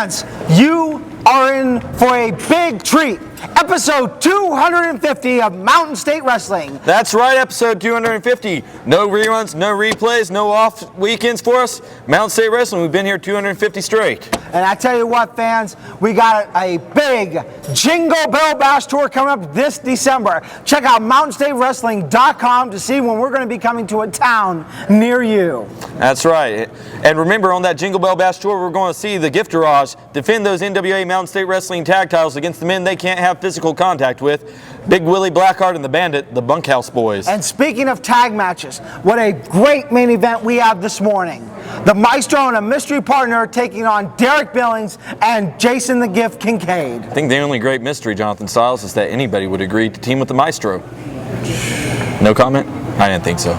Fans, you are in for a big treat. Episode 250 of Mountain State Wrestling. That's right, episode 250. No reruns, no replays, no off weekends for us. Mountain State Wrestling, we've been here 250 straight. And I tell you what, fans, we got a big Jingle Bell Bash tour coming up this December. Check out mountainstatewrestling.com to see when we're going to be coming to a town near you. That's right. And remember, on that Jingle Bell Bash tour, we're going to see the Gift Garage defend those NWA Mountain State Wrestling tag titles against the men they can't have physical contact with. Big Willie Blackheart and the Bandit, the Bunkhouse Boys. And speaking of tag matches, what a great main event we have this morning. The Maestro and a mystery partner taking on Derek Billings and Jason the Gift Kincaid. I think the only great mystery, Jonathan Styles, is that anybody would agree to team with the Maestro. No comment? I didn't think so.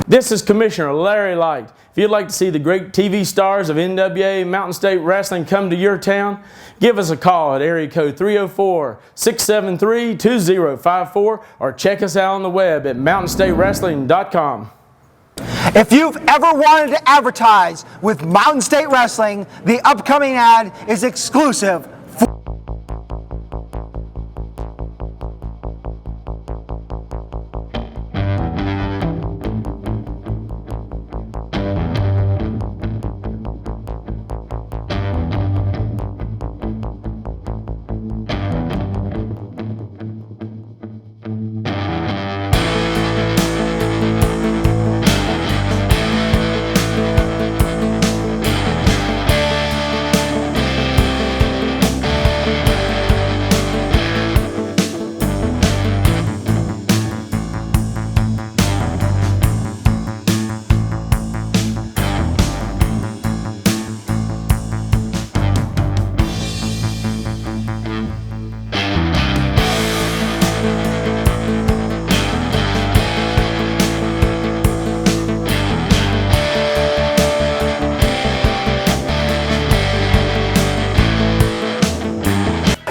This is Commissioner Larry Light. If you'd like to see the great TV stars of NWA Mountain State Wrestling come to your town, give us a call at area code 304-673-2054 or check us out on the web at mountainstatewrestling.com. If you've ever wanted to advertise with Mountain State Wrestling, the upcoming ad is exclusive.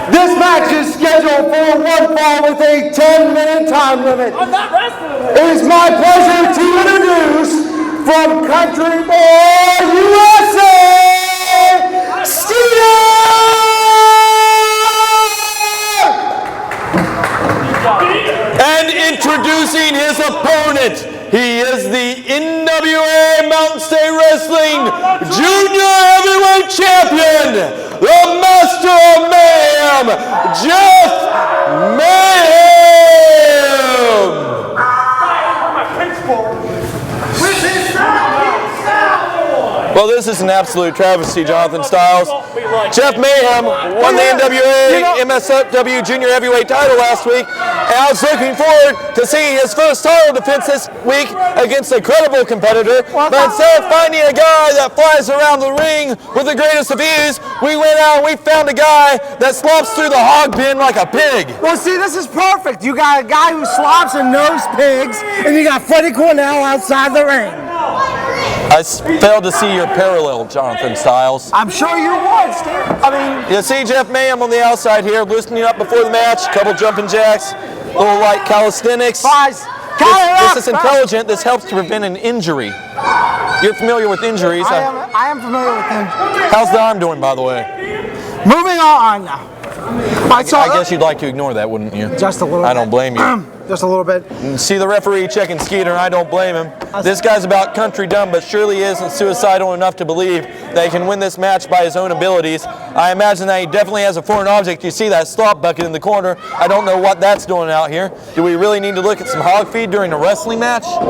This match is scheduled for one fall with a 10-minute time limit. I'm not wrestling. It is my pleasure to introduce from Country Boy USA, Skeeter! And introducing his opponent, he is the NWA Mountain State Wrestling Junior Heavyweight Champion, the Master of Mayhem, Jeff Mayhem! Well, this is an absolute travesty, Jonathan Styles. Jeff Mayhem won the NWA MSW Junior Heavyweight title last week, and I was looking forward to seeing his first title defense this week against a credible competitor. But instead of finding a guy that flies around the ring with the greatest of ease, we went out and we found a guy that slops through the hog bin like a pig. Well, see, this is perfect. You got a guy who slops and knows pigs, and you got Freddie Cornell outside the ring. I failed to see your parallel, Jonathan Styles. I'm sure you would, Steve. I mean, you see Jeff Mayhem on the outside here, loosening up before the match, couple jumping jacks, little light calisthenics. This is intelligent. This helps to prevent an injury. You're familiar with injuries. I am familiar with injuries. How's the arm doing, by the way? Moving on now. I guess you'd like to ignore that, wouldn't you? Just a little bit. I don't blame you. Just a little bit. See the referee checking Skeeter, and I don't blame him. This guy's about country dumb, but surely isn't suicidal enough to believe that he can win this match by his own abilities. I imagine that he definitely has a foreign object. You see that slop bucket in the corner. I don't know what that's doing out here. Do we really need to look at some hog feed during a wrestling match? No,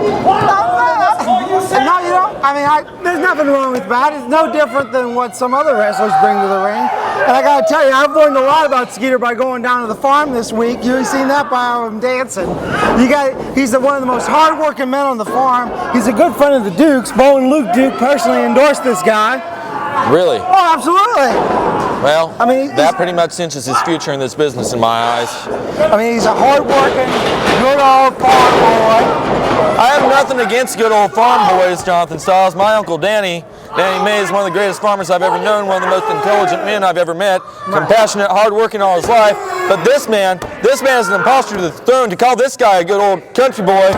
you don't. I mean, there's nothing wrong with that. It's no different than what some other wrestlers bring to the ring. And I gotta tell you, I've learned a lot about Skeeter by going down to the farm this week. You've seen that by him dancing. He's one of the most hard-working men on the farm. He's a good friend of the Dukes. Bo and Luke Duke personally endorsed this guy. Really? Oh, absolutely. Well, I mean, that pretty much cinches his future in this business in my eyes. I mean, he's a hard-working, good old farm boy. I have nothing against good old farm boys, Jonathan Styles. My uncle Danny May is one of the greatest farmers I've ever known, one of the most intelligent men I've ever met, compassionate, hard-working all his life. But this man is an imposter to the throne. To call this guy a good old country boy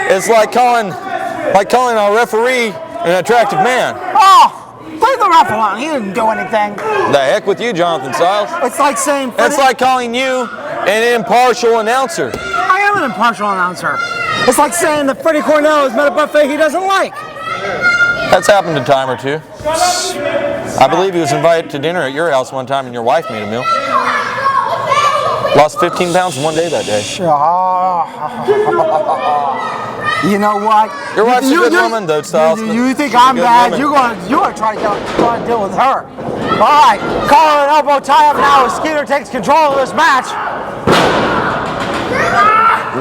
is like calling a referee an attractive man. Oh, play the the ref alone. He didn't do anything. The heck with you, Jonathan Styles. It's like saying... It's like calling you an impartial announcer. I am an impartial announcer. It's like saying that Freddie Cornell has met a buffet he doesn't like. That's happened a time or two. I believe he was invited to dinner at your house one time and your wife made a meal. Lost 15 pounds in one day that day. You know what? Your wife's a good woman, though, Styles. You think I'm bad? You're gonna try to deal with her. All right, collar and elbow tie up now as Skeeter takes control of this match.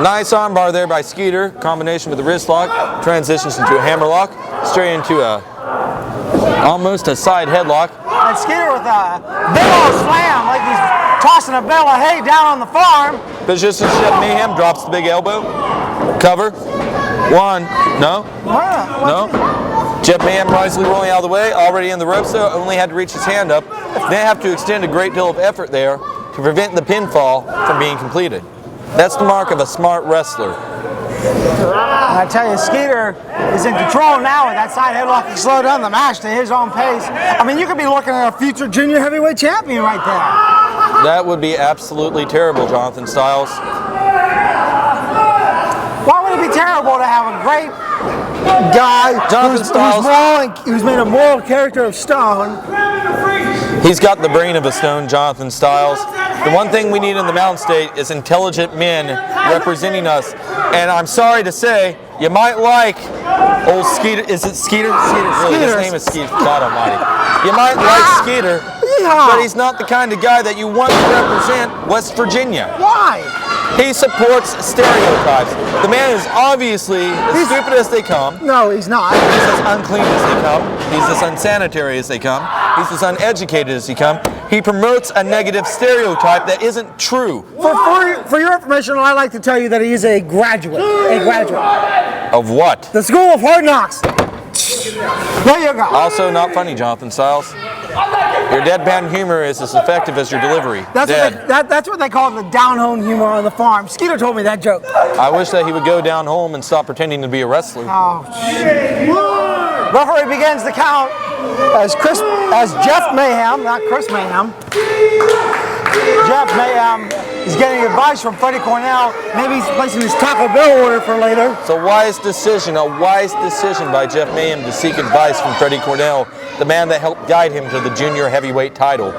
Nice armbar there by Skeeter. Combination with the wrist lock. Transitions into a hammer lock. Straight into almost a side headlock. And Skeeter with a big old slam like he's tossing a bale of hay down on the farm. Position Chef Mayhem drops the big elbow. Cover. One. No. No. Jeff Mayhem wisely rolling out of the way. Already in the ropes though. Only had to reach his hand up. They have to extend a great deal of effort there to prevent the pinfall from being completed. That's the mark of a smart wrestler. I tell you, Skeeter is in control now with that side headlock. He slowed down the match to his own pace. I mean, you could be looking at a future junior heavyweight champion right there. That would be absolutely terrible, Jonathan Styles. Why would it be terrible to have a great guy who's made a moral character of stone? He's got the brain of a stone, Jonathan Styles. The one thing we need in the Mountain State is intelligent men representing us. And I'm sorry to say, you might like old Skeeter. Is it Skeeter? Really, his name is Skeeter. God almighty. You might like Skeeter, but he's not the kind of guy that you want to represent West Virginia. Why? He supports stereotypes. The man is obviously as stupid as they come. No, he's not. He's as unclean as they come. He's as unsanitary as they come. He's as uneducated as he come. He promotes a negative stereotype that isn't true. For your information, I'd like to tell you that he is a graduate. Of what? The School of Hard Knocks. There you go. Also not funny, Jonathan Styles. Your deadpan humor is as effective as your delivery. That's what they call the down-home humor on the farm. Skeeter told me that joke. I wish that he would go down home and stop pretending to be a wrestler. Oh, shit. Referee begins the count as Jeff Mayhem, not Chris Mayhem. Jeff Mayhem is getting advice from Freddie Cornell. Maybe he's placing his Taco Bell order for later. It's a wise decision by Jeff Mayhem to seek advice from Freddie Cornell, the man that helped guide him to the junior heavyweight title.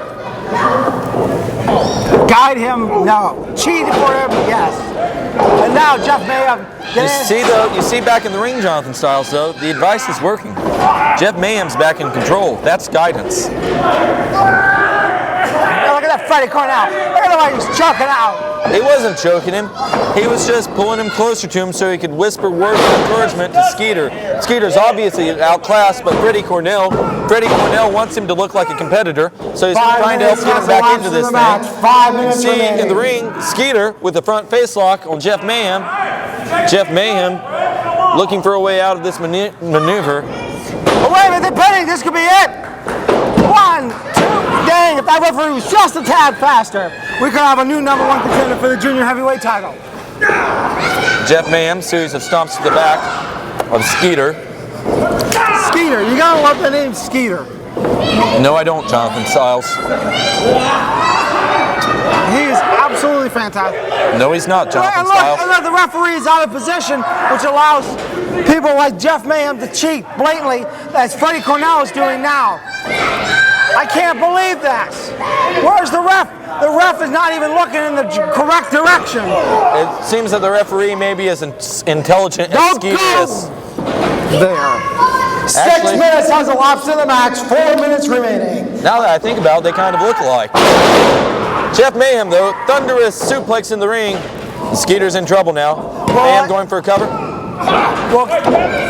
Guide him? No. Cheat for him? Yes. And now Jeff Mayhem. You see back in the ring, Jonathan Styles, though, the advice is working. Jeff Mayhem's back in control. That's guidance. Look at that Freddie Cornell. Look at the way he's choking out. He wasn't choking him. He was just pulling him closer to him so he could whisper words of encouragement to Skeeter. Skeeter's obviously outclassed, but Freddie Cornell wants him to look like a competitor, so he's trying to help get him back into this thing. 5 minutes See in the ring, Skeeter with the front face lock on Jeff Mayhem. Jeff Mayhem looking for a way out of this maneuver. Oh, wait a minute, they're pinning. This could be it. 1, 2, dang, if that referee was just a tad faster, we could have a new #1 contender for the junior heavyweight title. Jeff Mayhem, series of stomps to the back of Skeeter. Skeeter, you gotta love the name Skeeter. No, I don't, Jonathan Styles. He is absolutely fantastic. No, he's not, Jonathan And Styles. look, the referee is out of position, which allows people like Jeff Mayhem to cheat blatantly, as Freddie Cornell is doing now. I can't believe that. Where's the ref? The ref is not even looking in the correct direction. It seems that the referee may be as intelligent as Skeeter is. There. 6 minutes has elapsed in the match, 4 minutes remaining. Now that I think about it, they kind of look alike. Jeff Mayhem, though, thunderous suplex in the ring. Skeeter's in trouble now. Mayhem going for a cover. Well,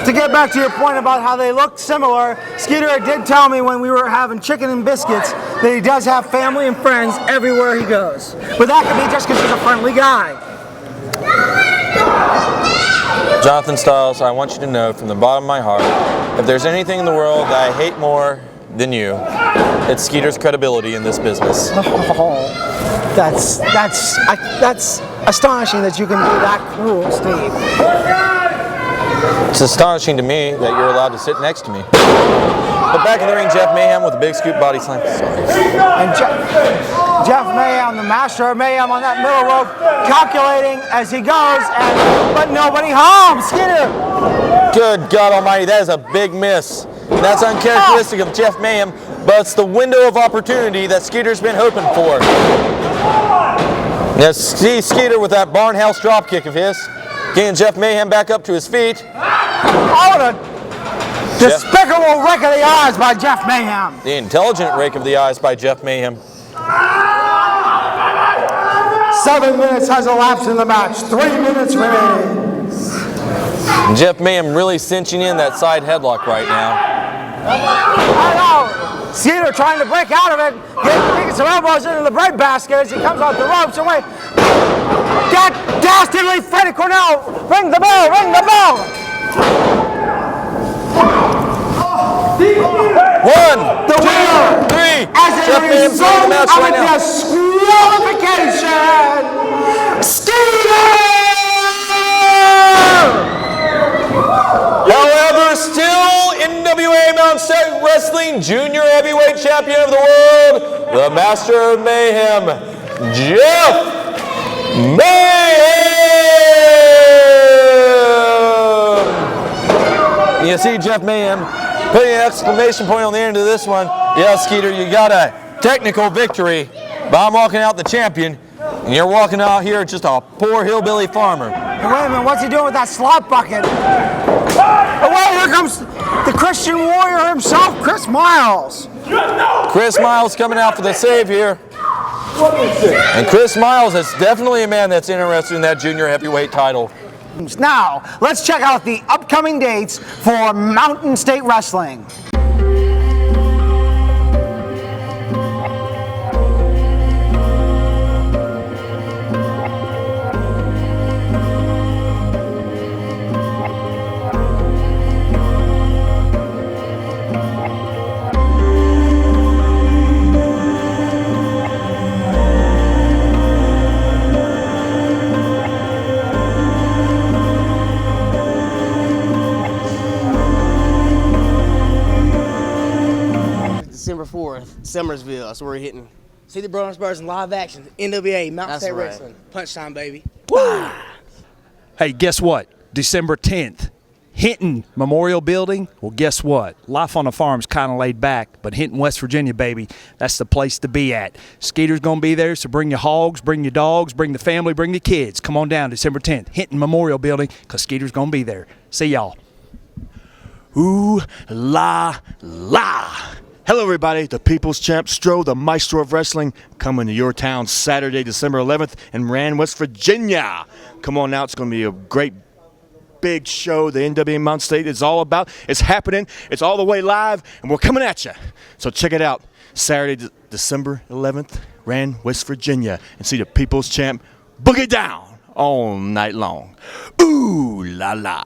to get back to your point about how they look similar, Skeeter did tell me when we were having chicken and biscuits that he does have family and friends everywhere he goes. But that could be just because he's a friendly guy. Jonathan Styles, I want you to know from the bottom of my heart, if there's anything in the world that I hate more than you, it's Skeeter's credibility in this business. Oh, that's astonishing that you can be that cruel, Steve. It's astonishing to me that you're allowed to sit next to me. But back in the ring, Jeff Mayhem with a big scoop body slam. And Jeff Mayhem, the master of Mayhem on that middle rope, calculating as he goes, but nobody home. Skeeter. Good God Almighty, that is a big miss. That's uncharacteristic of Jeff Mayhem, but it's the window of opportunity that Skeeter's been hoping for. Yes, see Skeeter with that barnhouse dropkick of his, getting Jeff Mayhem back up to his feet. Oh, the despicable rake of the eyes by Jeff Mayhem. The intelligent rake of the eyes by Jeff Mayhem. 7 minutes has elapsed in the match. 3 minutes remaining. Jeff Mayhem really cinching in that side headlock right now. I know. Skeeter trying to break out of it, getting some elbows into the bread basket as he comes off the ropes away. That dastardly Freddie Cornell! Ring the bell! Ring the bell! 1, The winner, 3. as a Jeff Mayhem's winning the result match of right a now. disqualification, Skeeter! However, still NWA Mountain State Wrestling Junior Heavyweight Champion of the World, the Master of Mayhem, Jeff Mayhem! You see Jeff Mayhem putting an exclamation point on the end of this one. Yeah, Skeeter, you got a technical victory, but I'm walking out the champion, and you're walking out here just a poor hillbilly farmer. Wait a minute, what's he doing with that slop bucket? Oh, wait, here comes the Christian warrior himself, Chris Miles. Chris Miles coming out for the save here. And Chris Miles is definitely a man that's interested in that junior heavyweight title. Now, let's check out the upcoming dates for Mountain State Wrestling. December 4th, Summersville. That's where we're hitting. See the Brothers Brothers in live action. NWA, Mountain State Wrestling. Punch time, baby. Woo! Hey, guess what? December 10th, Hinton Memorial Building. Well, guess what? Life on the farm's kind of laid back, but Hinton, West Virginia, baby, that's the place to be at. Skeeter's going to be there, so bring your hogs, bring your dogs, bring the family, bring the kids. Come on down December 10th, Hinton Memorial Building, because Skeeter's going to be there. See y'all. Ooh la la. Hello everybody, the People's Champ Stro, the Maestro of Wrestling, coming to your town Saturday, December 11th in Rand, West Virginia. Come on out, it's going to be a great big show the NWA Mountain State is all about. It's happening, it's all the way live, and we're coming at you. So check it out, Saturday, December 11th, Rand, West Virginia, and see the People's Champ boogie down all night long. Ooh la la.